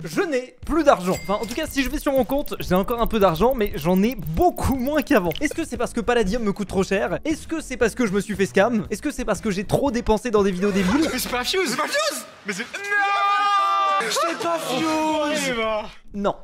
je n'ai plus d'argent. Enfin, en tout cas, si je vais sur mon compte, j'ai encore un peu d'argent, mais j'en ai beaucoup moins qu'avant. Est-ce que c'est parce que Palladium me coûte trop cher? Est-ce que c'est parce que je me suis fait scam? Est-ce que c'est parce que j'ai trop dépensé dans des vidéos débiles? Mais c'est pas Fuse, c'est pas Fuse. Mais c'est... Non, c'est pas Fuse. Non.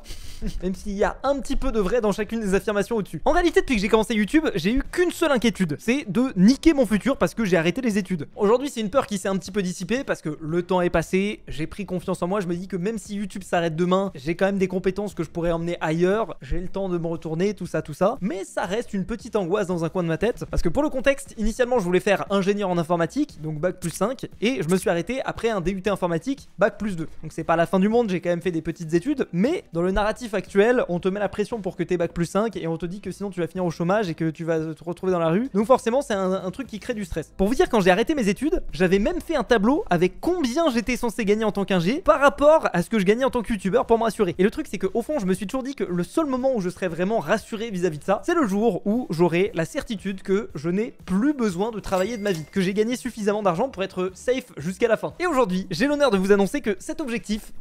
Même s'il y a un petit peu de vrai dans chacune des affirmations au-dessus. En réalité, depuis que j'ai commencé YouTube, j'ai eu qu'une seule inquiétude, c'est de niquer mon futur parce que j'ai arrêté les études. Aujourd'hui, c'est une peur qui s'est un petit peu dissipée parce que le temps est passé, j'ai pris confiance en moi, je me dis que même si YouTube s'arrête demain, j'ai quand même des compétences que je pourrais emmener ailleurs, j'ai le temps de me retourner, tout ça, mais ça reste une petite angoisse dans un coin de ma tête, parce que pour le contexte, initialement, je voulais faire ingénieur en informatique, donc bac plus 5, et je me suis arrêté après un DUT informatique, bac plus 2. Donc c'est pas la fin du monde, j'ai quand même fait des petites études, mais dans le narratif actuel, on te met la pression pour que t'aies bac plus 5 et on te dit que sinon tu vas finir au chômage et que tu vas te retrouver dans la rue. Donc forcément c'est un truc qui crée du stress. Pour vous dire, quand j'ai arrêté mes études, j'avais même fait un tableau avec combien j'étais censé gagner en tant qu'ingé par rapport à ce que je gagnais en tant que youtubeur pour me rassurer. Et le truc c'est que au fond je me suis toujours dit que le seul moment où je serais vraiment rassuré vis-à-vis de ça, c'est le jour où j'aurai la certitude que je n'ai plus besoin de travailler de ma vie, que j'ai gagné suffisamment d'argent pour être safe jusqu'à la fin. Et aujourd'hui, j'ai l'honneur de vous annoncer que cet objectif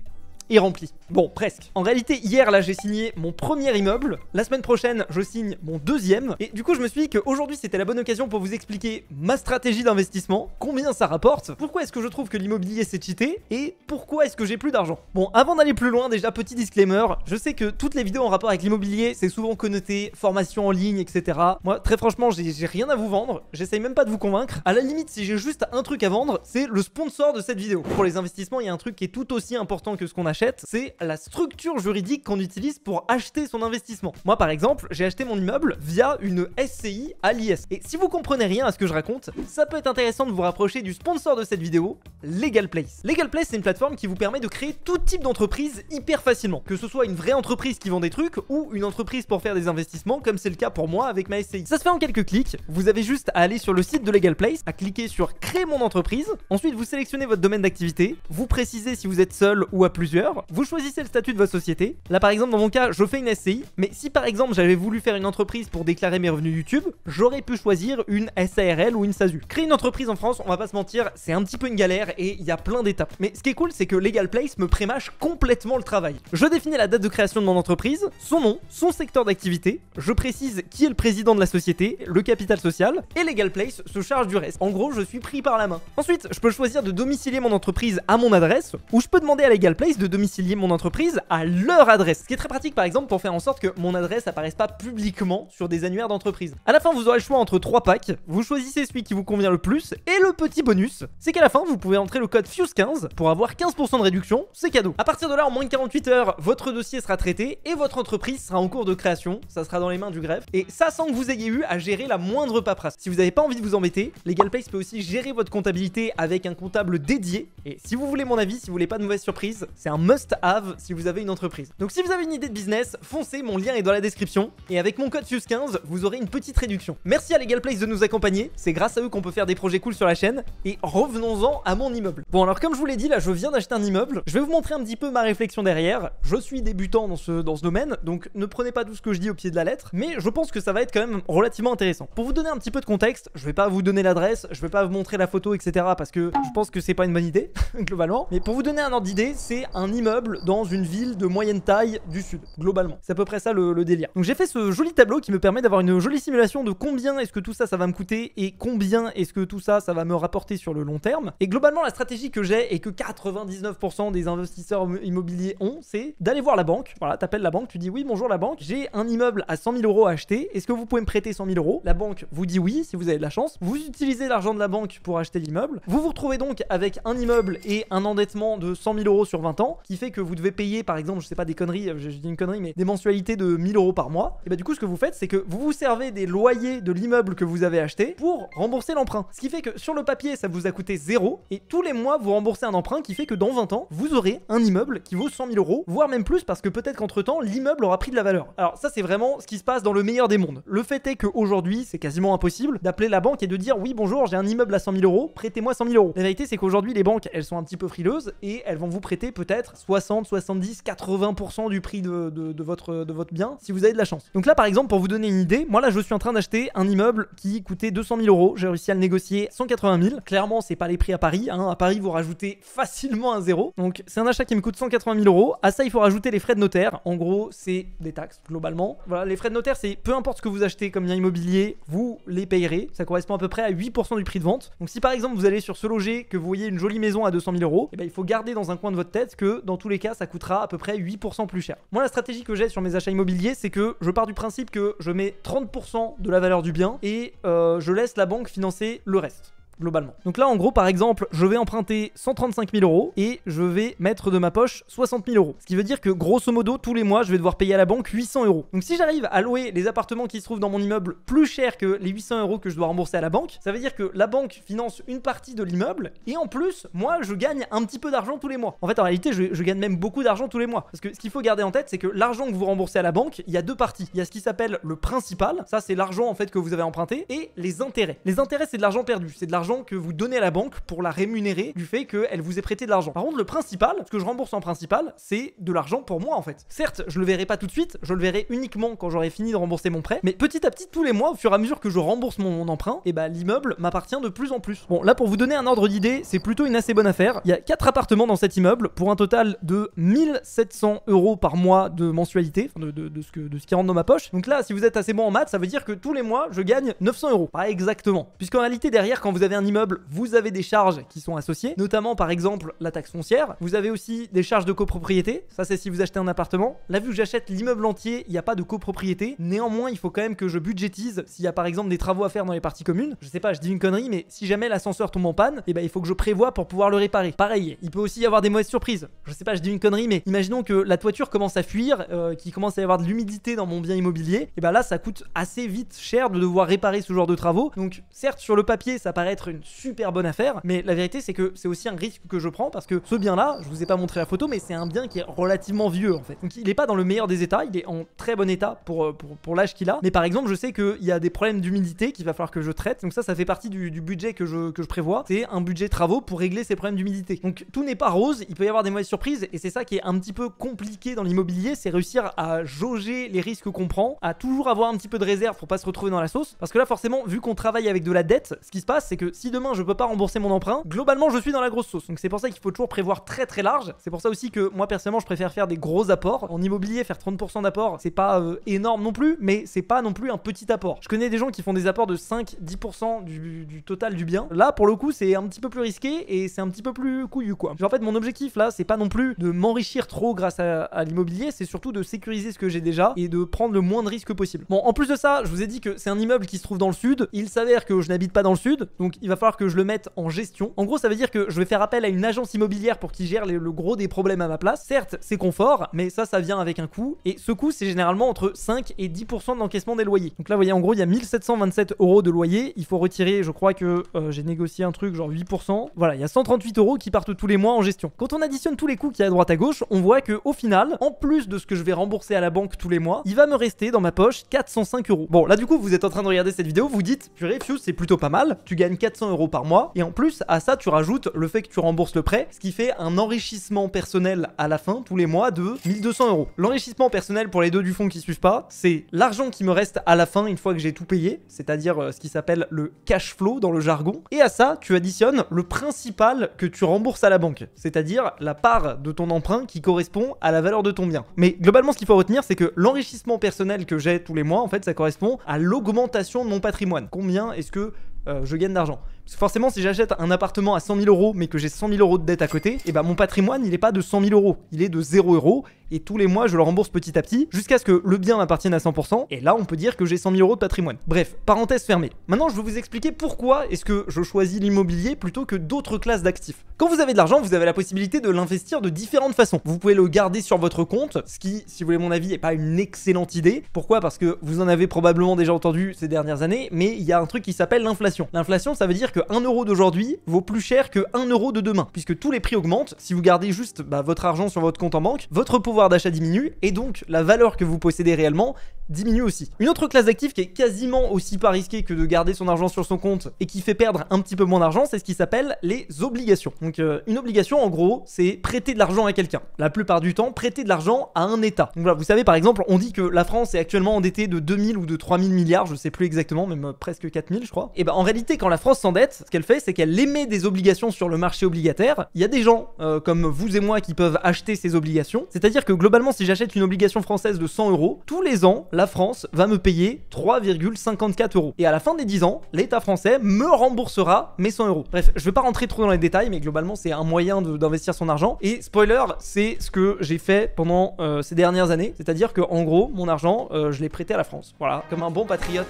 est rempli. Bon, presque. En réalité, hier, là, j'ai signé mon premier immeuble. La semaine prochaine, je signe mon deuxième. Et du coup, je me suis dit qu'aujourd'hui, c'était la bonne occasion pour vous expliquer ma stratégie d'investissement, combien ça rapporte, pourquoi est-ce que je trouve que l'immobilier c'est cheaté, et pourquoi est-ce que j'ai plus d'argent. Bon, avant d'aller plus loin, déjà, petit disclaimer, je sais que toutes les vidéos en rapport avec l'immobilier, c'est souvent connoté formation en ligne, etc. Moi, très franchement, j'ai rien à vous vendre. J'essaye même pas de vous convaincre. À la limite, si j'ai juste un truc à vendre, c'est le sponsor de cette vidéo. Pour les investissements, il y a un truc qui est tout aussi important que ce qu'on achète, c'est la structure juridique qu'on utilise pour acheter son investissement. Moi par exemple, j'ai acheté mon immeuble via une SCI à l'IS. Et si vous comprenez rien à ce que je raconte, ça peut être intéressant de vous rapprocher du sponsor de cette vidéo, LegalPlace. LegalPlace, c'est une plateforme qui vous permet de créer tout type d'entreprise hyper facilement. Que ce soit une vraie entreprise qui vend des trucs ou une entreprise pour faire des investissements, comme c'est le cas pour moi avec ma SCI. Ça se fait en quelques clics. Vous avez juste à aller sur le site de LegalPlace, à cliquer sur créer mon entreprise. Ensuite, vous sélectionnez votre domaine d'activité. Vous précisez si vous êtes seul ou à plusieurs. Vous choisissez le statut de votre société. Là par exemple dans mon cas je fais une SCI, mais si par exemple j'avais voulu faire une entreprise pour déclarer mes revenus YouTube, j'aurais pu choisir une SARL ou une SASU. Créer une entreprise en France, on va pas se mentir, c'est un petit peu une galère et il y a plein d'étapes. Mais ce qui est cool, c'est que LegalPlace me prémâche complètement le travail. Je définis la date de création de mon entreprise, son nom, son secteur d'activité, je précise qui est le président de la société, le capital social, et LegalPlace se charge du reste. En gros, je suis pris par la main. Ensuite, je peux choisir de domicilier mon entreprise à mon adresse, ou je peux demander à LegalPlace de domicilier mon entreprise à leur adresse. Ce qui est très pratique par exemple pour faire en sorte que mon adresse apparaisse pas publiquement sur des annuaires d'entreprise. À la fin, vous aurez le choix entre 3 packs, vous choisissez celui qui vous convient le plus, et le petit bonus, c'est qu'à la fin, vous pouvez entrer le code FUSE15 pour avoir 15% de réduction, c'est cadeau. À partir de là, en moins de 48 heures, votre dossier sera traité et votre entreprise sera en cours de création, ça sera dans les mains du greffe, et ça sans que vous ayez eu à gérer la moindre paperasse. Si vous n'avez pas envie de vous embêter, LegalPlace peut aussi gérer votre comptabilité avec un comptable dédié, et si vous voulez mon avis, si vous voulez pas de mauvaises surprises, c'est un must-have si vous avez une entreprise. Donc si vous avez une idée de business, foncez, mon lien est dans la description, et avec mon code FUSE15, vous aurez une petite réduction. Merci à LegalPlace de nous accompagner, c'est grâce à eux qu'on peut faire des projets cool sur la chaîne, et revenons-en à mon immeuble. Bon alors comme je vous l'ai dit, là je viens d'acheter un immeuble, je vais vous montrer un petit peu ma réflexion derrière. Je suis débutant dans ce domaine, donc ne prenez pas tout ce que je dis au pied de la lettre, mais je pense que ça va être quand même relativement intéressant. Pour vous donner un petit peu de contexte, je vais pas vous donner l'adresse, je vais pas vous montrer la photo, etc. parce que je pense que c'est pas une bonne idée, globalement. Mais pour vous donner un ordre d'idée, c'est un immeuble dans une ville de moyenne taille du sud, globalement. C'est à peu près ça le délire. Donc j'ai fait ce joli tableau qui me permet d'avoir une jolie simulation de combien est-ce que tout ça va me coûter et combien est-ce que tout ça va me rapporter sur le long terme. Et globalement, la stratégie que j'ai et que 99% des investisseurs immobiliers ont, c'est d'aller voir la banque. Voilà, t'appelles la banque, tu dis oui, bonjour la banque, j'ai un immeuble à 100 000 € à acheter, est-ce que vous pouvez me prêter 100 000 €? La banque vous dit oui, si vous avez de la chance. Vous utilisez l'argent de la banque pour acheter l'immeuble. Vous vous retrouvez donc avec un immeuble et un endettement de 100 000 € sur 20 ans, qui fait que vous devez payer, par exemple, je sais pas, des conneries, je dis une connerie, mais des mensualités de 1000 € par mois. Et bah du coup, ce que vous faites, c'est que vous vous servez des loyers de l'immeuble que vous avez acheté pour rembourser l'emprunt. Ce qui fait que sur le papier, ça vous a coûté 0, et tous les mois, vous remboursez un emprunt qui fait que dans 20 ans, vous aurez un immeuble qui vaut 100 000 €, voire même plus, parce que peut-être qu'entre temps, l'immeuble aura pris de la valeur. Alors ça, c'est vraiment ce qui se passe dans le meilleur des mondes. Le fait est qu'aujourd'hui, c'est quasiment impossible d'appeler la banque et de dire oui, bonjour, j'ai un immeuble à 100 000 €, prêtez-moi 100 000 €. La vérité, c'est qu'aujourd'hui, les banques, elles sont un petit peu frileuses et elles vont vous prêter peut-être peut-être 60, 70, 80% du prix de votre bien si vous avez de la chance. Donc là par exemple, pour vous donner une idée, moi là je suis en train d'acheter un immeuble qui coûtait 200 000 euros. J'ai réussi à le négocier 180 000. Clairement, c'est pas les prix à Paris. À Paris, vous rajoutez facilement un zéro. Donc c'est un achat qui me coûte 180 000 euros. À ça, il faut rajouter les frais de notaire. En gros, c'est des taxes globalement. Voilà, les frais de notaire, c'est peu importe ce que vous achetez comme bien immobilier, vous les payerez. Ça correspond à peu près à 8% du prix de vente. Donc si par exemple vous allez sur Se Loger, que vous voyez une jolie maison à 200 000 euros, et ben, il faut garder dans un coin de votre tête que dans tous les cas, ça coûtera à peu près 8% plus cher. Moi, la stratégie que j'ai sur mes achats immobiliers, c'est que je pars du principe que je mets 30% de la valeur du bien et je laisse la banque financer le reste. Globalement. Donc là en gros par exemple je vais emprunter 135 000 euros et je vais mettre de ma poche 60 000 euros. Ce qui veut dire que grosso modo tous les mois je vais devoir payer à la banque 800 euros. Donc si j'arrive à louer les appartements qui se trouvent dans mon immeuble plus cher que les 800 euros que je dois rembourser à la banque, ça veut dire que la banque finance une partie de l'immeuble et en plus moi je gagne un petit peu d'argent tous les mois. En fait en réalité je gagne même beaucoup d'argent tous les mois. Parce que ce qu'il faut garder en tête c'est que l'argent que vous remboursez à la banque, il y a deux parties. Il y a ce qui s'appelle le principal, ça c'est l'argent en fait que vous avez emprunté, et les intérêts. Les intérêts c'est de l'argent perdu, c'est de l'argent que vous donnez à la banque pour la rémunérer du fait qu'elle vous ait prêté de l'argent. Par contre le principal, ce que je rembourse en principal, c'est de l'argent pour moi en fait. Certes je le verrai pas tout de suite, je le verrai uniquement quand j'aurai fini de rembourser mon prêt, mais petit à petit tous les mois au fur et à mesure que je rembourse mon emprunt, et bah l'immeuble m'appartient de plus en plus. Bon là pour vous donner un ordre d'idée, c'est plutôt une assez bonne affaire. Il y a 4 appartements dans cet immeuble pour un total de 1700 euros par mois de mensualité, enfin de ce qui rentre dans ma poche. Donc là si vous êtes assez bon en maths, ça veut dire que tous les mois je gagne 900 euros. Pas exactement, puisqu'en réalité derrière quand vous avez un immeuble, vous avez des charges qui sont associées, notamment par exemple la taxe foncière. Vous avez aussi des charges de copropriété, ça c'est si vous achetez un appartement. Là vu que j'achète l'immeuble entier, il n'y a pas de copropriété. Néanmoins il faut quand même que je budgétise s'il y a par exemple des travaux à faire dans les parties communes. Je sais pas, je dis une connerie, mais si jamais l'ascenseur tombe en panne, et ben il faut que je prévoie pour pouvoir le réparer. Pareil, il peut aussi y avoir des mauvaises surprises. Je sais pas, je dis une connerie, mais imaginons que la toiture commence à fuir, qu'il commence à y avoir de l'humidité dans mon bien immobilier, et ben là ça coûte assez vite cher de devoir réparer ce genre de travaux. Donc certes sur le papier ça paraît être une super bonne affaire, mais la vérité c'est que c'est aussi un risque que je prends parce que ce bien là, je vous ai pas montré la photo, mais c'est un bien qui est relativement vieux en fait. Donc il est pas dans le meilleur des états, il est en très bon état pour l'âge qu'il a. Mais par exemple je sais qu'il y a des problèmes d'humidité qu'il va falloir que je traite. Donc ça fait partie du budget que je prévois. C'est un budget travaux pour régler ces problèmes d'humidité. Donc tout n'est pas rose, il peut y avoir des mauvaises surprises et c'est ça qui est un petit peu compliqué dans l'immobilier, c'est réussir à jauger les risques qu'on prend, à toujours avoir un petit peu de réserve pour pas se retrouver dans la sauce. Parce que là forcément vu qu'on travaille avec de la dette, ce qui se passe c'est que si demain je peux pas rembourser mon emprunt, globalement je suis dans la grosse sauce. Donc c'est pour ça qu'il faut toujours prévoir très très large. C'est pour ça aussi que moi personnellement je préfère faire des gros apports. En immobilier faire 30% d'apport c'est pas énorme non plus, mais c'est pas non plus un petit apport. Je connais des gens qui font des apports de 5-10% du total du bien. Là pour le coup c'est un petit peu plus risqué et c'est un petit peu plus couillu quoi. En fait mon objectif là c'est pas non plus de m'enrichir trop grâce à l'immobilier, c'est surtout de sécuriser ce que j'ai déjà et de prendre le moins de risques possible. Bon en plus de ça je vous ai dit que c'est un immeuble qui se trouve dans le sud. Il s'avère que je n'habite pas dans le sud, donc il va falloir que je le mette en gestion. En gros ça veut dire que je vais faire appel à une agence immobilière pour qu'il gère le gros des problèmes à ma place. Certes c'est confort, mais ça vient avec un coût, et ce coût c'est généralement entre 5 et 10% de l'encaissement des loyers. Donc là vous voyez en gros il y a 1727 euros de loyer, il faut retirer, je crois que j'ai négocié un truc genre 8%, voilà il y a 138 euros qui partent tous les mois en gestion. Quand on additionne tous les coûts qu'il y a à droite à gauche, on voit que au final, en plus de ce que je vais rembourser à la banque tous les mois, il va me rester dans ma poche 405 euros. Bon là du coup vous êtes en train de regarder cette vidéo, vous dites purée Fuse c'est plutôt pas mal, tu gagnes 400 euros par mois, et en plus à ça tu rajoutes le fait que tu rembourses le prêt, ce qui fait un enrichissement personnel à la fin tous les mois de 1200 euros. L'enrichissement personnel pour les deux du fond qui suivent pas, c'est l'argent qui me reste à la fin une fois que j'ai tout payé, c'est-à-dire ce qui s'appelle le cash flow dans le jargon, et à ça tu additionnes le principal que tu rembourses à la banque, c'est-à-dire la part de ton emprunt qui correspond à la valeur de ton bien. Mais globalement ce qu'il faut retenir c'est que l'enrichissement personnel que j'ai tous les mois en fait ça correspond à l'augmentation de mon patrimoine. Combien est-ce que je gagne d'argent? Parce que forcément si j'achète un appartement à 100 000 euros mais que j'ai 100 000 euros de dette à côté, et ben mon patrimoine il est pas de 100 000 euros, il est de 0 euros, et tous les mois je le rembourse petit à petit jusqu'à ce que le bien m'appartienne à 100%, et là on peut dire que j'ai 100 000 euros de patrimoine. Bref, parenthèse fermée. Maintenant je vais vous expliquer pourquoi est-ce que je choisis l'immobilier plutôt que d'autres classes d'actifs. Quand vous avez de l'argent, vous avez la possibilité de l'investir de différentes façons. Vous pouvez le garder sur votre compte, ce qui, si vous voulez mon avis, est pas une excellente idée. Pourquoi? Parce que vous en avez probablement déjà entendu ces dernières années, mais il y a un truc qui s'appelle l'inflation. L'inflation ça veut dire que 1 euro d'aujourd'hui vaut plus cher que 1 euro de demain, puisque tous les prix augmentent. Si vous gardez juste votre argent sur votre compte en banque, votre pouvoir d'achat diminue, et donc la valeur que vous possédez réellement diminue aussi. Une autre classe d'actifs qui est quasiment aussi pas risquée que de garder son argent sur son compte et qui fait perdre un petit peu moins d'argent, c'est ce qui s'appelle les obligations. Donc une obligation, en gros, c'est prêter de l'argent à quelqu'un. La plupart du temps, prêter de l'argent à un État. Donc voilà, vous savez, par exemple, on dit que la France est actuellement endettée de 2000 ou de 3000 milliards, je sais plus exactement, même presque 4000 je crois. Et ben en réalité, quand la France s'endette, ce qu'elle fait, c'est qu'elle émet des obligations sur le marché obligataire. Il y a des gens comme vous et moi qui peuvent acheter ces obligations. C'est-à-dire que globalement, si j'achète une obligation française de 100 euros, tous les ans, la France va me payer 3,54 euros. Et à la fin des 10 ans, l'État français me remboursera mes 100 euros. Bref, je vais pas rentrer trop dans les détails, mais globalement, c'est un moyen d'investir son argent. Et spoiler, c'est ce que j'ai fait pendant ces dernières années. C'est-à-dire que en gros, mon argent, je l'ai prêté à la France. Voilà, comme un bon patriote.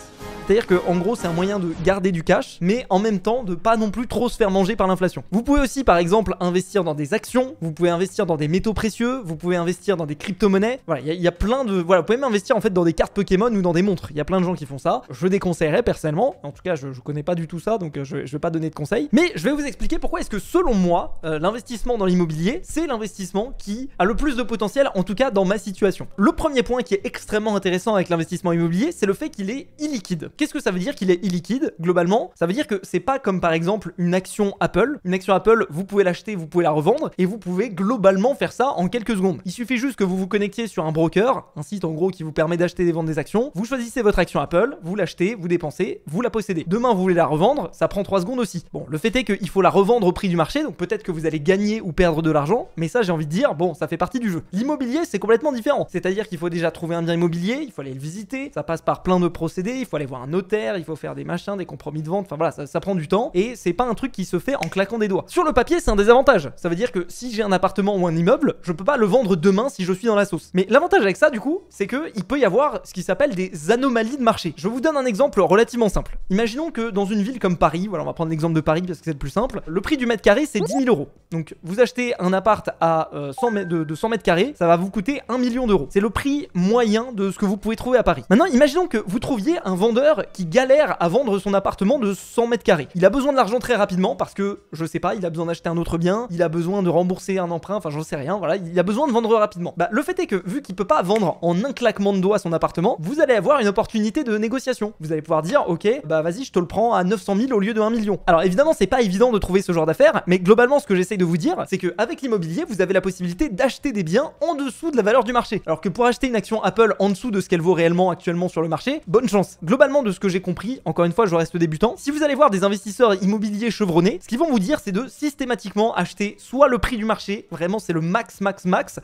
C'est-à-dire que en gros, c'est un moyen de garder du cash, mais en même temps de pas non plus trop se faire manger par l'inflation. Vous pouvez aussi, par exemple, investir dans des actions. Vous pouvez investir dans des métaux précieux. Vous pouvez investir dans des crypto-monnaies. Voilà, il y a plein de... Voilà, vous pouvez même investir en fait dans des cartes Pokémon ou dans des montres. Il y a plein de gens qui font ça. Je déconseillerais personnellement. En tout cas, je connais pas du tout ça, donc je vais pas donner de conseils. Mais je vais vous expliquer pourquoi est-ce que selon moi, l'investissement dans l'immobilier, c'est l'investissement qui a le plus de potentiel, en tout cas dans ma situation. Le premier point qui est extrêmement intéressant avec l'investissement immobilier, c'est le fait qu'il est illiquide. Qu'est-ce que ça veut dire qu'il est illiquide globalement? Ça veut dire que c'est pas comme par exemple une action Apple. Une action Apple, vous pouvez l'acheter, vous pouvez la revendre et vous pouvez globalement faire ça en quelques secondes. Il suffit juste que vous vous connectiez sur un broker, un site en gros qui vous permet d'acheter et de vendre des actions. Vous choisissez votre action Apple, vous l'achetez, vous dépensez, vous la possédez. Demain, vous voulez la revendre, ça prend 3 secondes aussi. Bon, le fait est qu'il faut la revendre au prix du marché, donc peut-être que vous allez gagner ou perdre de l'argent, mais ça, j'ai envie de dire, bon, ça fait partie du jeu. L'immobilier, c'est complètement différent. C'est-à-dire qu'il faut déjà trouver un bien immobilier, il faut aller le visiter, ça passe par plein de procédés, il faut aller voir un notaire, il faut faire des machins, des compromis de vente, enfin voilà, ça prend du temps et c'est pas un truc qui se fait en claquant des doigts. Sur le papier, c'est un désavantage. Ça veut dire que si j'ai un appartement ou un immeuble, je peux pas le vendre demain si je suis dans la sauce. Mais l'avantage avec ça, du coup, c'est que il peut y avoir ce qui s'appelle des anomalies de marché. Je vous donne un exemple relativement simple. Imaginons que dans une ville comme Paris, voilà, on va prendre l'exemple de Paris parce que c'est le plus simple, le prix du mètre carré c'est 10 000 euros. Donc vous achetez un appart à 100 mètres carrés, ça va vous coûter 1 million d'euros. C'est le prix moyen de ce que vous pouvez trouver à Paris. Maintenant, imaginons que vous trouviez un vendeur qui galère à vendre son appartement de 100 mètres carrés. Il a besoin de l'argent très rapidement parce que, je sais pas, il a besoin d'acheter un autre bien, il a besoin de rembourser un emprunt, enfin j'en sais rien, voilà, il a besoin de vendre rapidement. Bah, le fait est que, vu qu'il peut pas vendre en un claquement de doigts son appartement, vous allez avoir une opportunité de négociation. Vous allez pouvoir dire, ok, bah vas-y, je te le prends à 900 000 au lieu de 1 million. Alors évidemment, c'est pas évident de trouver ce genre d'affaires, mais globalement, ce que j'essaye de vous dire, c'est qu'avec l'immobilier, vous avez la possibilité d'acheter des biens en dessous de la valeur du marché. Alors que pour acheter une action Apple en dessous de ce qu'elle vaut réellement actuellement sur le marché, bonne chance. Globalement, de ce que j'ai compris, encore une fois, je reste débutant, si vous allez voir des investisseurs immobiliers chevronnés, ce qu'ils vont vous dire, c'est de systématiquement acheter soit le prix du marché, vraiment c'est le max,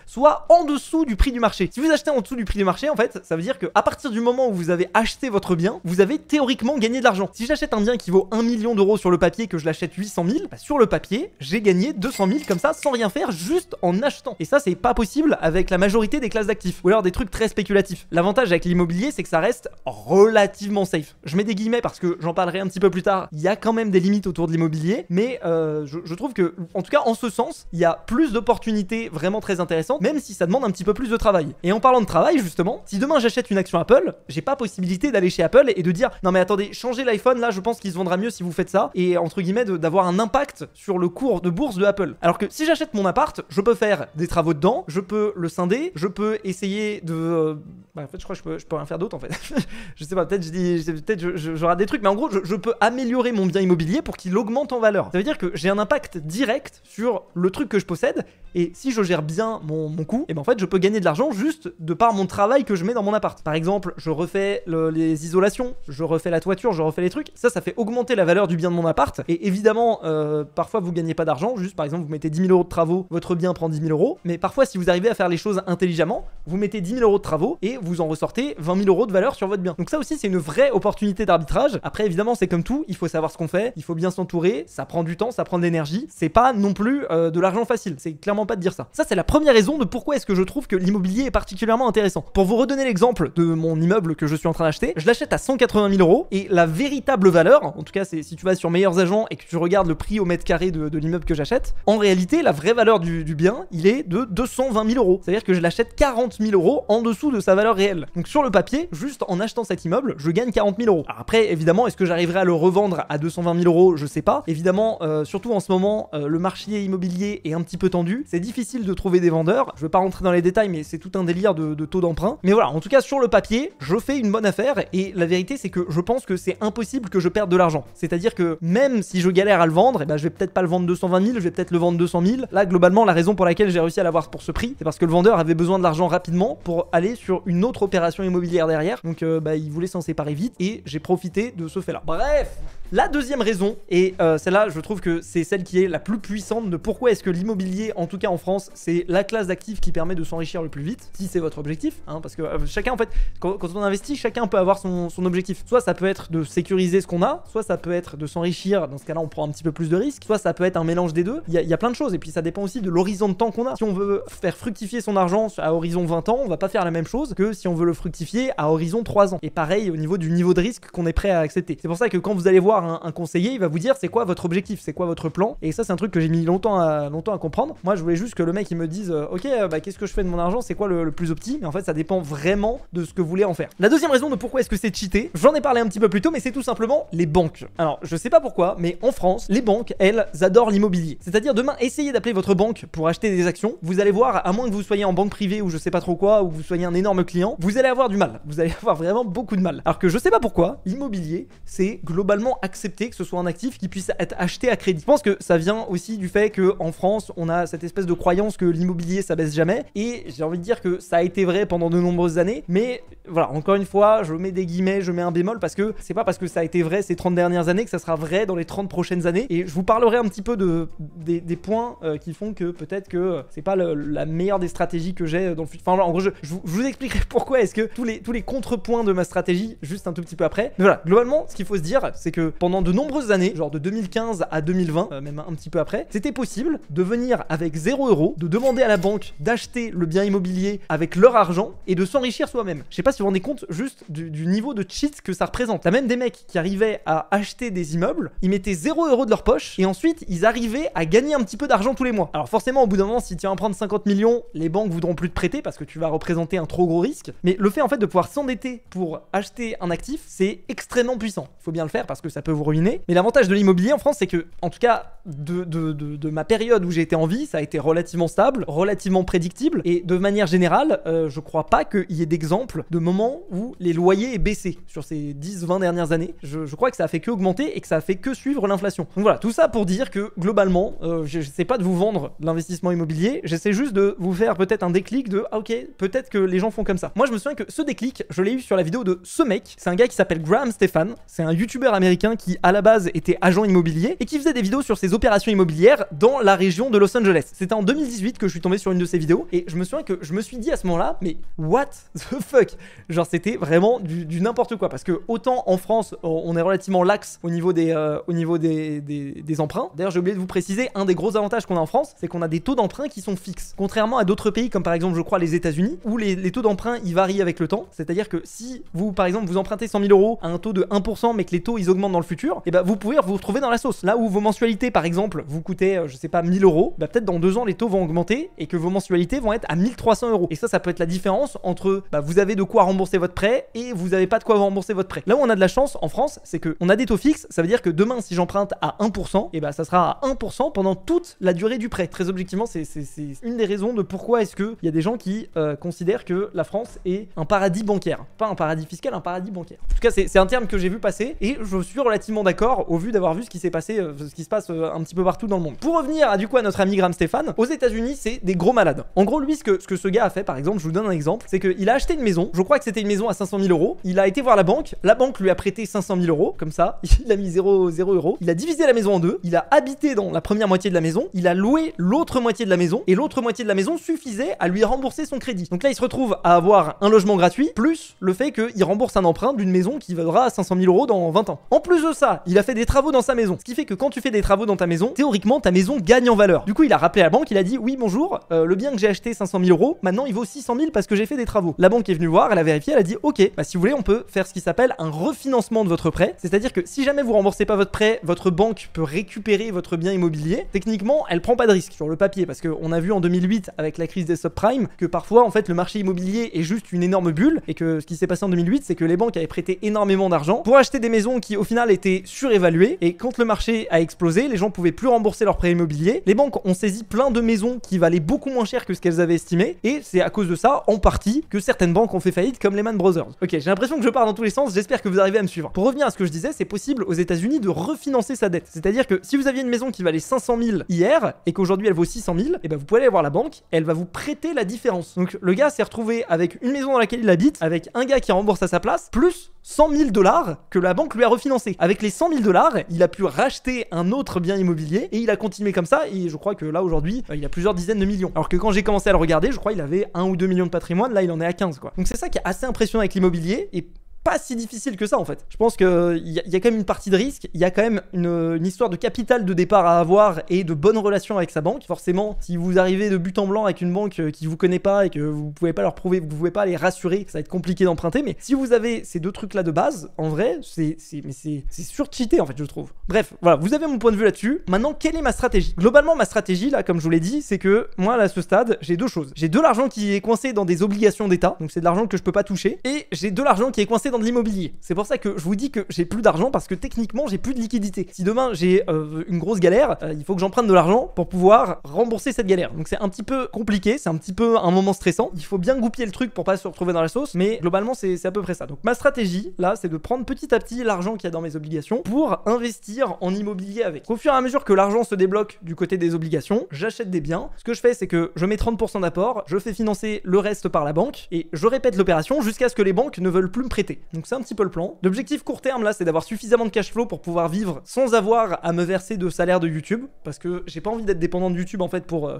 soit en dessous du prix du marché. Si vous achetez en dessous du prix du marché, en fait, ça veut dire que à partir du moment où vous avez acheté votre bien, vous avez théoriquement gagné de l'argent. Si j'achète un bien qui vaut 1 million d'euros sur le papier, que je l'achète 800 000, bah sur le papier, j'ai gagné 200 000 comme ça, sans rien faire, juste en achetant. Et ça, c'est pas possible avec la majorité des classes d'actifs, ou alors des trucs très spéculatifs. L'avantage avec l'immobilier, c'est que ça reste relativement safe. Je mets des guillemets parce que j'en parlerai un petit peu plus tard, il y a quand même des limites autour de l'immobilier, mais je trouve que, en tout cas en ce sens, il y a plus d'opportunités vraiment très intéressantes, même si ça demande un petit peu plus de travail. Et en parlant de travail, justement, si demain j'achète une action Apple, j'ai pas possibilité d'aller chez Apple et de dire non mais attendez, changez l'iPhone là, je pense qu'il se vendra mieux si vous faites ça, et entre guillemets d'avoir un impact sur le cours de bourse de Apple. Alors que si j'achète mon appart, je peux faire des travaux dedans, je peux le scinder, je peux essayer de... en fait je crois que je peux rien faire d'autre en fait. Je sais pas, peut-être j'aurai des trucs, mais en gros je peux améliorer mon bien immobilier pour qu'il augmente en valeur. Ça veut dire que j'ai un impact direct sur le truc que je possède, et si je gère bien mon coût, et ben en fait je peux gagner de l'argent juste de par mon travail que je mets dans mon appart. Par exemple, je refais les isolations, je refais la toiture, je refais les trucs, ça fait augmenter la valeur du bien de mon appart, et évidemment parfois vous gagnez pas d'argent, juste par exemple vous mettez 10 000 euros de travaux, votre bien prend 10 000 euros, mais parfois si vous arrivez à faire les choses intelligemment, vous mettez 10 000 euros de travaux et vous en ressortez 20 000 euros de valeur sur votre bien. Donc ça aussi c'est une vraie opportunité d'arbitrage. Après évidemment c'est comme tout, il faut savoir ce qu'on fait, il faut bien s'entourer, ça prend du temps, ça prend de l'énergie, c'est pas non plus de l'argent facile, c'est clairement pas de dire ça. Ça c'est la première raison de pourquoi est-ce que je trouve que l'immobilier est particulièrement intéressant. Pour vous redonner l'exemple de mon immeuble que je suis en train d'acheter, je l'achète à 180 000 euros et la véritable valeur, en tout cas c'est si tu vas sur Meilleurs Agents et que tu regardes le prix au mètre carré de l'immeuble que j'achète, en réalité la vraie valeur du bien il est de 220 000 euros. C'est à dire que je l'achète 40 40 000 € en dessous de sa valeur réelle. Donc sur le papier, juste en achetant cet immeuble, je gagne 40 000 €. Alors après, évidemment, est-ce que j'arriverai à le revendre à 220 000 €? Je sais pas. Évidemment, surtout en ce moment, le marché immobilier est un petit peu tendu. C'est difficile de trouver des vendeurs. Je vais pas rentrer dans les détails, mais c'est tout un délire de taux d'emprunt. Mais voilà, en tout cas, sur le papier, je fais une bonne affaire. Et la vérité, c'est que je pense que c'est impossible que je perde de l'argent. C'est-à-dire que même si je galère à le vendre, eh ben, je vais peut-être pas le vendre 220 000, je vais peut-être le vendre 200 000. Là, globalement, la raison pour laquelle j'ai réussi à l'avoir pour ce prix, c'est parce que le vendeur avait besoin de l'argent rapidement pour aller sur une autre opération immobilière derrière. Donc, il voulait s'en séparer vite et j'ai profité de ce fait-là. Bref, la deuxième raison, et celle-là, je trouve que c'est celle qui est la plus puissante de pourquoi est-ce que l'immobilier, en tout cas en France, c'est la classe d'actifs qui permet de s'enrichir le plus vite, si c'est votre objectif, hein, parce que chacun, en fait, quand on investit, chacun peut avoir son objectif. Soit ça peut être de sécuriser ce qu'on a, soit ça peut être de s'enrichir, dans ce cas-là, on prend un petit peu plus de risques, soit ça peut être un mélange des deux. Il y a plein de choses, et puis ça dépend aussi de l'horizon de temps qu'on a. Si on veut faire fructifier son argent à horizon 20 ans, on va pas faire la même chose que si on veut le fructifier à horizon 3 ans. Et pareil au niveau du niveau de risque qu'on est prêt à accepter. C'est pour ça que quand vous allez voir un conseiller, il va vous dire c'est quoi votre objectif, c'est quoi votre plan. Et ça, c'est un truc que j'ai mis longtemps à comprendre. Moi, je voulais juste que le mec il me dise ok, qu'est-ce que je fais de mon argent, c'est quoi le plus opti. Mais en fait, ça dépend vraiment de ce que vous voulez en faire. La deuxième raison de pourquoi est-ce que c'est cheaté, j'en ai parlé un petit peu plus tôt, mais c'est tout simplement les banques. Alors, je sais pas pourquoi, mais en France, les banques, elles adorent l'immobilier. C'est-à-dire demain, essayez d'appeler votre banque pour acheter des actions. Vous allez voir, à moins que vous soyez en banque privée ou je sais pas trop quoi, ou que vous soyez un énorme client, vous allez avoir du mal. Vous allez avoir vraiment beaucoup de mal. Alors que je sais pas pourquoi, l'immobilier, c'est globalement accepté que ce soit un actif qui puisse être acheté à crédit. Je pense que ça vient aussi du fait qu'en France, on a cette espèce de croyance que l'immobilier ça baisse jamais. Et j'ai envie de dire que ça a été vrai pendant de nombreuses années. Mais voilà, encore une fois, je mets des guillemets, je mets un bémol parce que c'est pas parce que ça a été vrai ces 30 dernières années que ça sera vrai dans les 30 prochaines années. Et je vous parlerai un petit peu des points qui font que peut-être que c'est pas la meilleure des stratégies que j'ai dans le futur. Enfin, en gros, je vous expliquerai pourquoi est-ce que tous les contrepoints de ma stratégie juste un tout petit peu après. Mais voilà, globalement, ce qu'il faut se dire, c'est que pendant de nombreuses années, genre de 2015 à 2020, même un petit peu après, c'était possible de venir avec 0 €, de demander à la banque d'acheter le bien immobilier avec leur argent et de s'enrichir soi-même. Je sais pas si vous vous rendez compte juste du niveau de cheat que ça représente. T'as même des mecs qui arrivaient à acheter des immeubles, ils mettaient 0 € de leur poche et ensuite ils arrivaient à gagner un petit peu d'argent tous les mois. Alors forcément, au bout d'un moment, si tu vas en prendre 50 millions, les banques voudront plus te prêter parce que tu vas représenter un trop gros risque. Mais le fait en fait de pouvoir s'endetter pour acheter un actif, c'est extrêmement puissant. Il faut bien le faire parce que ça peut vous ruiner. Mais l'avantage de l'immobilier en France, c'est que, en tout cas, de ma période où j'ai été en vie, ça a été relativement stable, relativement prédictible. Et de manière générale, je crois pas qu'il y ait d'exemples de moments où les loyers aient baissé sur ces 10-20 dernières années. Je crois que ça a fait que augmenter et que ça a fait que suivre l'inflation. Donc voilà, tout ça pour dire que globalement, je sais pas de vous vendre l'investissement immobilier, j'essaie juste de vous faire peut-être un déclic de ah ok, peut-être que les gens font comme ça. Moi je me souviens que ce déclic, je l'ai eu sur la vidéo de ce mec, c'est un gars qui s'appelle Graham Stephan, c'est un youtubeur américain qui à la base était agent immobilier et qui faisait des vidéos sur ses opérations immobilières dans la région de Los Angeles. C'était en 2018 que je suis tombé sur une de ses vidéos et je me souviens que je me suis dit à ce moment-là, mais what the fuck, genre c'était vraiment du n'importe quoi parce que autant en France on est relativement lax au niveau des emprunts. D'ailleurs j'ai oublié de vous préciser, un des gros avantages qu'on a en France, c'est qu'on a des taux d'emprunt qui sont fixes. Contrairement à d'autres pays comme par exemple je crois les États-Unis où les taux d'emprunt ils varient avec le temps. C'est-à-dire que si vous par exemple vous empruntez 100 000 € à un taux de 1% mais que les taux ils augmentent dans le futur, et ben vous pouvez vous retrouver dans la sauce. Là où vos mensualités par exemple vous coûtez je sais pas 1000 €, bah peut-être dans 2 ans les taux vont augmenter et que vos mensualités vont être à 1300 €. Et ça peut être la différence entre vous avez de quoi rembourser votre prêt et vous avez pas de quoi rembourser votre prêt. Là où on a de la chance en France, c'est que on a des taux fixes, ça veut dire que demain si j'emprunte à 1%, et bah ça sera à 1% pendant toute la durée du prêt. Très objectivement, c'est une des raisons de pourquoi est-ce que il y a des gens qui considèrent que la France est un paradis bancaire, pas un paradis fiscal, un paradis bancaire. En tout cas, c'est un terme que j'ai vu passer et je suis relativement d'accord au vu d'avoir vu ce qui s'est passé, ce qui se passe un petit peu partout dans le monde. Pour revenir à notre ami Graham Stephan, aux États-Unis, c'est des gros malades. En gros, lui, ce que ce gars a fait, par exemple, je vous donne un exemple, c'est qu'il a acheté une maison. Je crois que c'était une maison à 500 000 €. Il a été voir la banque lui a prêté 500 000 €, comme ça. Il a mis 0 €. Il a divisé la maison en deux. Il a habité dans la première moitié de la maison. Il a loué l'autre moitié de la maison et l'autre moitié de la maison suffisait à lui rembourser son crédit. Donc là, il se retrouve à avoir un logement gratuit plus le fait qu'il rembourse un emprunt d'une maison qui vaudra 500 000 € dans 20 ans. En plus de ça, il a fait des travaux dans sa maison. Ce qui fait que quand tu fais des travaux dans ta maison, théoriquement, ta maison gagne en valeur. Du coup, il a rappelé à la banque, il a dit oui, bonjour, le bien que j'ai acheté 500 000 €, maintenant il vaut 600 000 parce que j'ai fait des travaux. La banque est venue voir, elle a vérifié, elle a dit ok, si vous voulez, on peut faire ce qui s'appelle un refinancement de votre prêt. C'est-à-dire que si jamais vous remboursez pas votre prêt, votre banque peut récupérer votre bien immobilier. Techniquement, elle prend pas de risque sur le papier parce qu'on a vu en 2008 avec la crise des subprimes que parfois parfois en fait le marché immobilier est juste une énorme bulle et que ce qui s'est passé en 2008 c'est que les banques avaient prêté énormément d'argent pour acheter des maisons qui au final étaient surévaluées, et quand le marché a explosé, les gens pouvaient plus rembourser leurs prêts immobiliers, les banques ont saisi plein de maisons qui valaient beaucoup moins cher que ce qu'elles avaient estimé, et c'est à cause de ça en partie que certaines banques ont fait faillite comme Lehman Brothers. Ok, j'ai l'impression que je pars dans tous les sens, j'espère que vous arrivez à me suivre. Pour revenir à ce que je disais, c'est possible aux États-Unis de refinancer sa dette. C'est-à-dire que si vous aviez une maison qui valait 500 000 hier et qu'aujourd'hui elle vaut 600 000, et ben vous pouvez aller voir la banque, elle va vous prêter la différence. Donc le gars s'est retrouvé avec une maison dans laquelle il habite, avec un gars qui rembourse à sa place, plus 100 000 $ que la banque lui a refinancé. Avec les 100 000 $, il a pu racheter un autre bien immobilier et il a continué comme ça, et je crois que là aujourd'hui il a plusieurs dizaines de millions. Alors que quand j'ai commencé à le regarder, je crois il avait 1 ou 2 millions de patrimoine, là il en est à 15 quoi. Donc c'est ça qui est assez impressionnant avec l'immobilier, et pas si difficile que ça en fait. Je pense qu'il y a quand même une partie de risque, il y a quand même une histoire de capital de départ à avoir et de bonnes relations avec sa banque. Forcément, si vous arrivez de but en blanc avec une banque qui vous connaît pas et que vous pouvez pas leur prouver, vous pouvez pas les rassurer, ça va être compliqué d'emprunter, mais si vous avez ces deux trucs là de base, en vrai, c'est surcheaté en fait je trouve. Bref, voilà, vous avez mon point de vue là-dessus. Maintenant, quelle est ma stratégie? Globalement, ma stratégie là, comme je vous l'ai dit, c'est que moi là, à ce stade, j'ai deux choses. J'ai de l'argent qui est coincé dans des obligations d'État, donc c'est de l'argent que je peux pas toucher, et j'ai de l'argent qui est coincé dans de l'immobilier. C'est pour ça que je vous dis que j'ai plus d'argent, parce que techniquement j'ai plus de liquidité. Si demain j'ai une grosse galère, il faut que j'emprunte de l'argent pour pouvoir rembourser cette galère. Donc c'est un petit peu compliqué, c'est un petit peu un moment stressant. Il faut bien goupiller le truc pour pas se retrouver dans la sauce, mais globalement c'est à peu près ça. Donc ma stratégie là, c'est de prendre petit à petit l'argent qu'il y a dans mes obligations pour investir en immobilier avec. Au fur et à mesure que l'argent se débloque du côté des obligations, j'achète des biens. Ce que je fais, c'est que je mets 30% d'apport, je fais financer le reste par la banque et je répète l'opération jusqu'à ce que les banques ne veulent plus me prêter. Donc c'est un petit peu le plan. L'objectif court terme là, c'est d'avoir suffisamment de cash flow pour pouvoir vivre sans avoir à me verser de salaire de YouTube, parce que j'ai pas envie d'être dépendant de YouTube en fait pour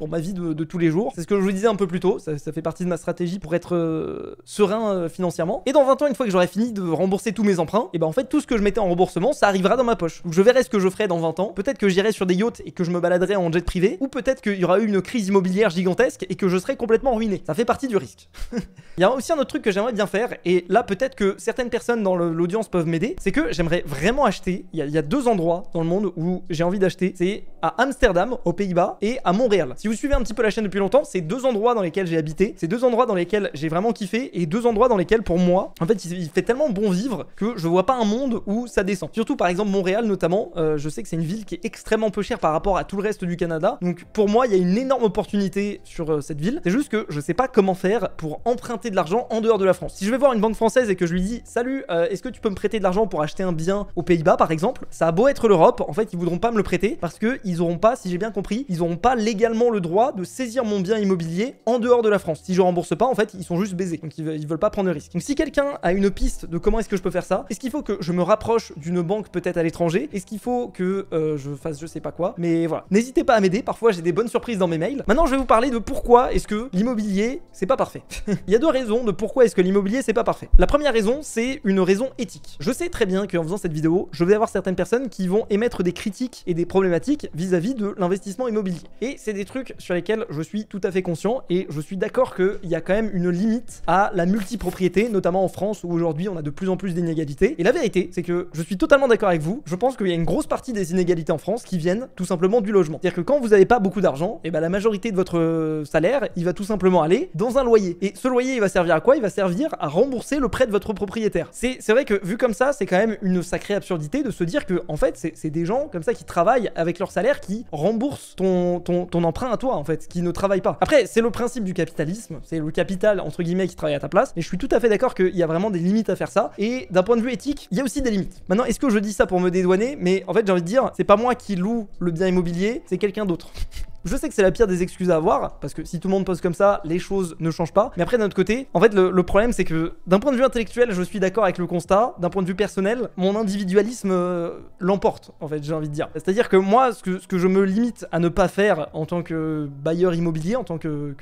ma vie de tous les jours. C'est ce que je vous disais un peu plus tôt, ça fait partie de ma stratégie pour être serein financièrement. Et dans 20 ans, une fois que j'aurai fini de rembourser tous mes emprunts, et ben en fait tout ce que je mettais en remboursement, ça arrivera dans ma poche. Donc je verrai ce que je ferai dans 20 ans. Peut-être que j'irai sur des yachts et que je me baladerai en jet privé, ou peut-être qu'il y aura eu une crise immobilière gigantesque et que je serai complètement ruiné. Ça fait partie du risque. Il y a aussi un autre truc que j'aimerais bien faire, et là peut-être que certaines personnes dans l'audience peuvent m'aider, c'est que j'aimerais vraiment acheter. Il y a deux endroits dans le monde où j'ai envie d'acheter, c'est à Amsterdam aux Pays-Bas et à Montréal. Si vous suivez un petit peu la chaîne depuis longtemps, c'est deux endroits dans lesquels j'ai habité, c'est deux endroits dans lesquels j'ai vraiment kiffé, et deux endroits dans lesquels pour moi en fait il fait tellement bon vivre que je vois pas un monde où ça descend. Surtout par exemple Montréal notamment, je sais que c'est une ville qui est extrêmement peu chère par rapport à tout le reste du Canada, donc pour moi il y a une énorme opportunité sur cette ville. C'est juste que je sais pas comment faire pour emprunter de l'argent en dehors de la France. Si je vais voir une banque française et que je lui dis salut, est-ce que tu peux me prêter de l'argent pour acheter un bien aux Pays-Bas par exemple, ça a beau être l'Europe, en fait ils voudront pas me le prêter parce que ils auront pas, si j'ai bien compris, ils auront pas légalement le droit de saisir mon bien immobilier en dehors de la France. Si je rembourse pas, en fait ils sont juste baisés, donc ils veulent pas prendre de risque. Donc si quelqu'un a une piste de comment est-ce que je peux faire ça, est-ce qu'il faut que je me rapproche d'une banque peut-être à l'étranger, est-ce qu'il faut que je fasse je sais pas quoi, mais voilà, n'hésitez pas à m'aider, parfois j'ai des bonnes surprises dans mes mails. Maintenant je vais vous parler de pourquoi est-ce que l'immobilier c'est pas parfait. Il y a deux raisons de pourquoi est-ce que l'immobilier c'est pas parfait. La première raison, c'est une raison éthique. Je sais très bien qu'en faisant cette vidéo, je vais avoir certaines personnes qui vont émettre des critiques et des problématiques vis-à-vis de l'investissement immobilier. Et c'est des trucs sur lesquels je suis tout à fait conscient, et je suis d'accord qu'il y a quand même une limite à la multipropriété, notamment en France où aujourd'hui on a de plus en plus d'inégalités. Et la vérité, c'est que je suis totalement d'accord avec vous. Je pense qu'il y a une grosse partie des inégalités en France qui viennent tout simplement du logement. C'est-à-dire que quand vous n'avez pas beaucoup d'argent, et ben la majorité de votre salaire, il va tout simplement aller dans un loyer. Et ce loyer, il va servir à quoi? Il va servir à rembourser le prêt de votre propriétaire. C'est vrai que vu comme ça, c'est quand même une sacrée absurdité de se dire que en fait c'est des gens comme ça qui travaillent avec leur salaire qui remboursent ton emprunt à toi en fait, qui ne travaillent pas. Après c'est le principe du capitalisme, c'est le capital entre guillemets qui travaille à ta place, mais je suis tout à fait d'accord qu'il y a vraiment des limites à faire ça, et d'un point de vue éthique il y a aussi des limites. Maintenant est-ce que je dis ça pour me dédouaner? Mais en fait j'ai envie de dire, c'est pas moi qui loue le bien immobilier, c'est quelqu'un d'autre. Je sais que c'est la pire des excuses à avoir, parce que si tout le monde pose comme ça, les choses ne changent pas. Mais après, d'un autre côté, en fait, le problème, c'est que d'un point de vue intellectuel, je suis d'accord avec le constat. D'un point de vue personnel, mon individualisme l'emporte, en fait, j'ai envie de dire. C'est-à-dire que moi, ce que je me limite à ne pas faire en tant que bailleur immobilier, en tant que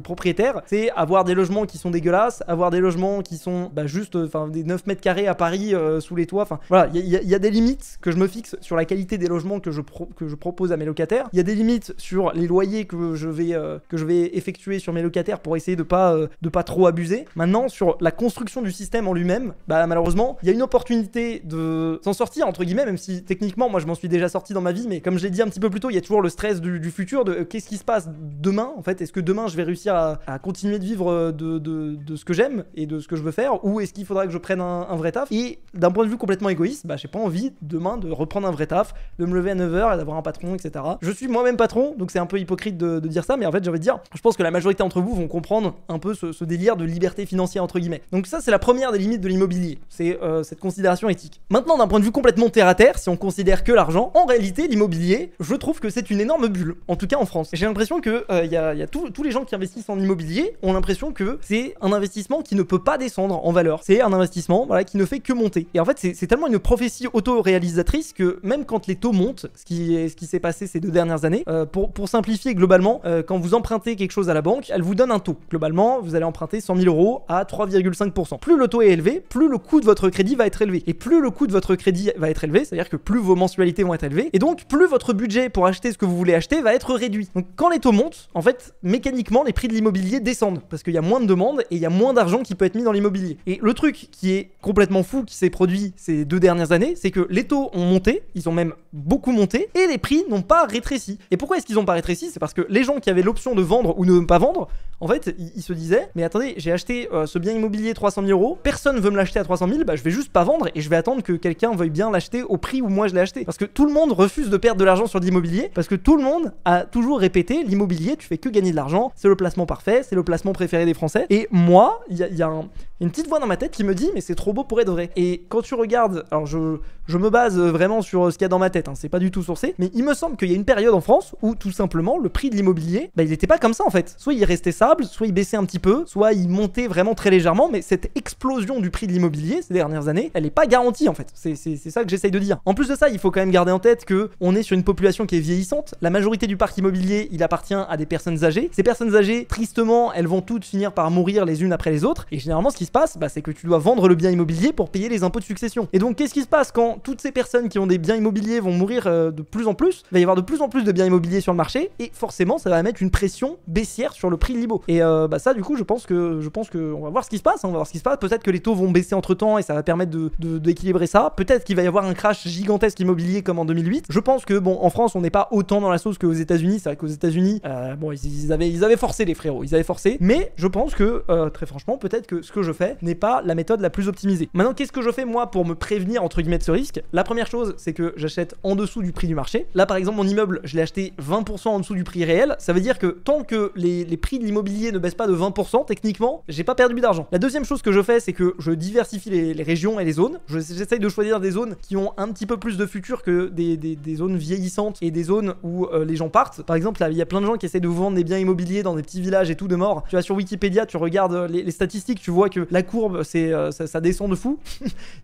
propriétaire, c'est avoir des logements qui sont dégueulasses, avoir des logements qui sont juste des 9 mètres carrés à Paris sous les toits. Enfin, voilà, il y a des limites que je me fixe sur la qualité des logements que je propose à mes locataires. Il y a des limites sur sur les loyers que je vais effectuer sur mes locataires pour essayer de pas trop abuser. Maintenant, sur la construction du système en lui-même, bah malheureusement, il y a une opportunité de s'en sortir entre guillemets, même si techniquement, moi je m'en suis déjà sorti dans ma vie, mais comme je l'ai dit un petit peu plus tôt, il y a toujours le stress du futur, de qu'est-ce qui se passe demain en fait. Est-ce que demain je vais réussir à continuer de vivre de ce que j'aime et de ce que je veux faire, ou est-ce qu'il faudra que je prenne un vrai taf? Et d'un point de vue complètement égoïste, bah j'ai pas envie demain de reprendre un vrai taf, de me lever à 9h et d'avoir un patron, etc. Je suis moi-même patron, donc c'est un peu hypocrite de dire ça, mais en fait j'ai envie de dire, je pense que la majorité d'entre vous vont comprendre un peu ce délire de liberté financière entre guillemets. Donc ça c'est la première des limites de l'immobilier, c'est cette considération éthique. Maintenant d'un point de vue complètement terre à terre, si on considère que l'argent, en réalité l'immobilier, je trouve que c'est une énorme bulle, en tout cas en France. J'ai l'impression que y a tous les gens qui investissent en immobilier ont l'impression que c'est un investissement qui ne peut pas descendre en valeur, c'est un investissement voilà, qui ne fait que monter. Et en fait c'est tellement une prophétie auto-réalisatrice que même quand les taux montent, ce qui s'est passé ces 2 dernières années, pour simplifier globalement, quand vous empruntez quelque chose à la banque, elle vous donne un taux. Globalement, vous allez emprunter 100 000 € à 3,5%. Plus le taux est élevé, plus le coût de votre crédit va être élevé. Et plus le coût de votre crédit va être élevé, c'est-à-dire que plus vos mensualités vont être élevées, et donc plus votre budget pour acheter ce que vous voulez acheter va être réduit. Donc quand les taux montent, en fait, mécaniquement, les prix de l'immobilier descendent, parce qu'il y a moins de demandes et il y a moins d'argent qui peut être mis dans l'immobilier. Et le truc qui est complètement fou, qui s'est produit ces 2 dernières années, c'est que les taux ont monté, ils ont même beaucoup monté, et les prix n'ont pas rétréci. Et pourquoi est-ce qu'ils n'ont pas rétréci? C'est parce que les gens qui avaient l'option de vendre ou ne pas vendre, en fait, ils se disaient, mais attendez, j'ai acheté ce bien immobilier 300 000 €, personne veut me l'acheter à 300 000, bah je vais juste pas vendre et je vais attendre que quelqu'un veuille bien l'acheter au prix où moi je l'ai acheté. Parce que tout le monde refuse de perdre de l'argent sur l'immobilier, parce que tout le monde a toujours répété, l'immobilier, tu fais que gagner de l'argent, c'est le placement parfait, c'est le placement préféré des Français. Et moi, il y a une petite voix dans ma tête qui me dit, mais c'est trop beau pour être vrai. Et quand tu regardes, alors je me base vraiment sur ce qu'il y a dans ma tête, hein, c'est pas du tout sourcé, mais il me semble qu'il y a une période en France où tout simplement le prix de l'immobilier, bah il était pas comme ça en fait. Soit il restait stable, soit il baissait un petit peu, soit il montait vraiment très légèrement, mais cette explosion du prix de l'immobilier ces dernières années, elle est pas garantie en fait. C'est ça que j'essaye de dire. En plus de ça, il faut quand même garder en tête que on est sur une population qui est vieillissante. La majorité du parc immobilier, il appartient à des personnes âgées. Ces personnes âgées, tristement, elles vont toutes finir par mourir les unes après les autres. Et généralement, ce qui se passe, bah, c'est que tu dois vendre le bien immobilier pour payer les impôts de succession. Et donc, qu'est-ce qui se passe quand toutes ces personnes qui ont des biens immobiliers vont mourir de plus en plus? Il va y avoir de plus en plus de biens immobiliers sur le marché, et forcément, ça va mettre une pression baissière sur le prix de l'immo. Et bah ça, du coup, je pense que on va voir ce qui se passe. Hein, on va voir ce qui se passe. Peut-être que les taux vont baisser entre temps et ça va permettre d'équilibrer ça. Peut-être qu'il va y avoir un crash gigantesque immobilier comme en 2008. Je pense que bon, en France, on n'est pas autant dans la sauce qu'aux États-Unis. C'est vrai qu'aux États-Unis, bon, ils avaient forcé les frérots. Ils avaient forcé. Mais je pense que très franchement, peut-être que ce que je fais n'est pas la méthode la plus optimisée. Maintenant, qu'est-ce que je fais moi pour me prévenir entre guillemets de ce risque? La première chose, c'est que j'achète en dessous du prix du marché. Là, par exemple, mon immeuble, je l'ai acheté 20% en dessous du prix réel. Ça veut dire que tant que les prix de l'immobilier ne baissent pas de 20%, techniquement, j'ai pas perdu d'argent. La deuxième chose que je fais, c'est que je diversifie les régions et les zones. J'essaye de choisir des zones qui ont un petit peu plus de futur que des zones vieillissantes et des zones où les gens partent. Par exemple, là, il y a plein de gens qui essayent de vous vendre des biens immobiliers dans des petits villages et tout de mort. Tu vas sur Wikipédia, tu regardes les statistiques, tu vois que la courbe, ça descend de fou.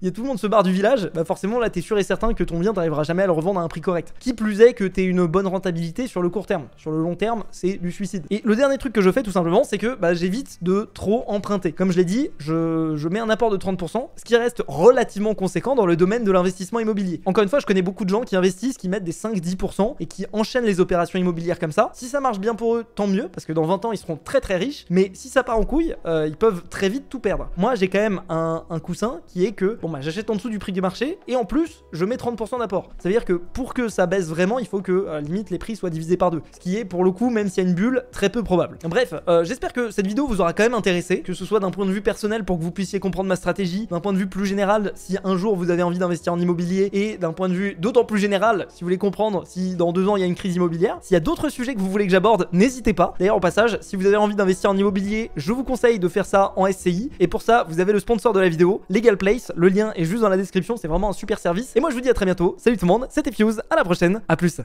Tout le monde se barre du village. Bah forcément, là, t'es sûr et certain que ton bien, t'arriveras jamais à le revendre à un prix correct. Qui plus est que t'aies une bonne rentabilité sur le court terme. Sur le long terme, c'est du suicide. Et le dernier truc que je fais, tout simplement, c'est que bah, j'évite de trop emprunter. Comme je l'ai dit, je mets un apport de 30%, ce qui reste relativement conséquent dans le domaine de l'investissement immobilier. Encore une fois, je connais beaucoup de gens qui investissent, qui mettent des 5-10% et qui enchaînent les opérations immobilières comme ça. Si ça marche bien pour eux, tant mieux, parce que dans 20 ans, ils seront très très riches. Mais si ça part en couille, ils peuvent très vite tout perdre. Moi, j'ai quand même un coussin qui est que, bon bah, j'achète en dessous du prix du marché et en plus, je mets 30% d'apport. Ça veut dire que pour que ça baisse vraiment, il faut que limite les prix soient divisés par 2. Ce qui est pour le coup, même s'il y a une bulle, très peu probable. Bref, j'espère que cette vidéo vous aura quand même intéressé, que ce soit d'un point de vue personnel pour que vous puissiez comprendre ma stratégie, d'un point de vue plus général si un jour vous avez envie d'investir en immobilier, et d'un point de vue d'autant plus général si vous voulez comprendre si dans 2 ans il y a une crise immobilière. S'il y a d'autres sujets que vous voulez que j'aborde, n'hésitez pas. D'ailleurs, au passage, si vous avez envie d'investir en immobilier, je vous conseille de faire ça en SCI, et pour ça, vous avez le sponsor de la vidéo, Legal Place. Le lien est juste dans la description, c'est vraiment un super service. Et moi je vous dis à très bientôt. Salut tout le monde, c'était Fuse, à la prochaine, à plus.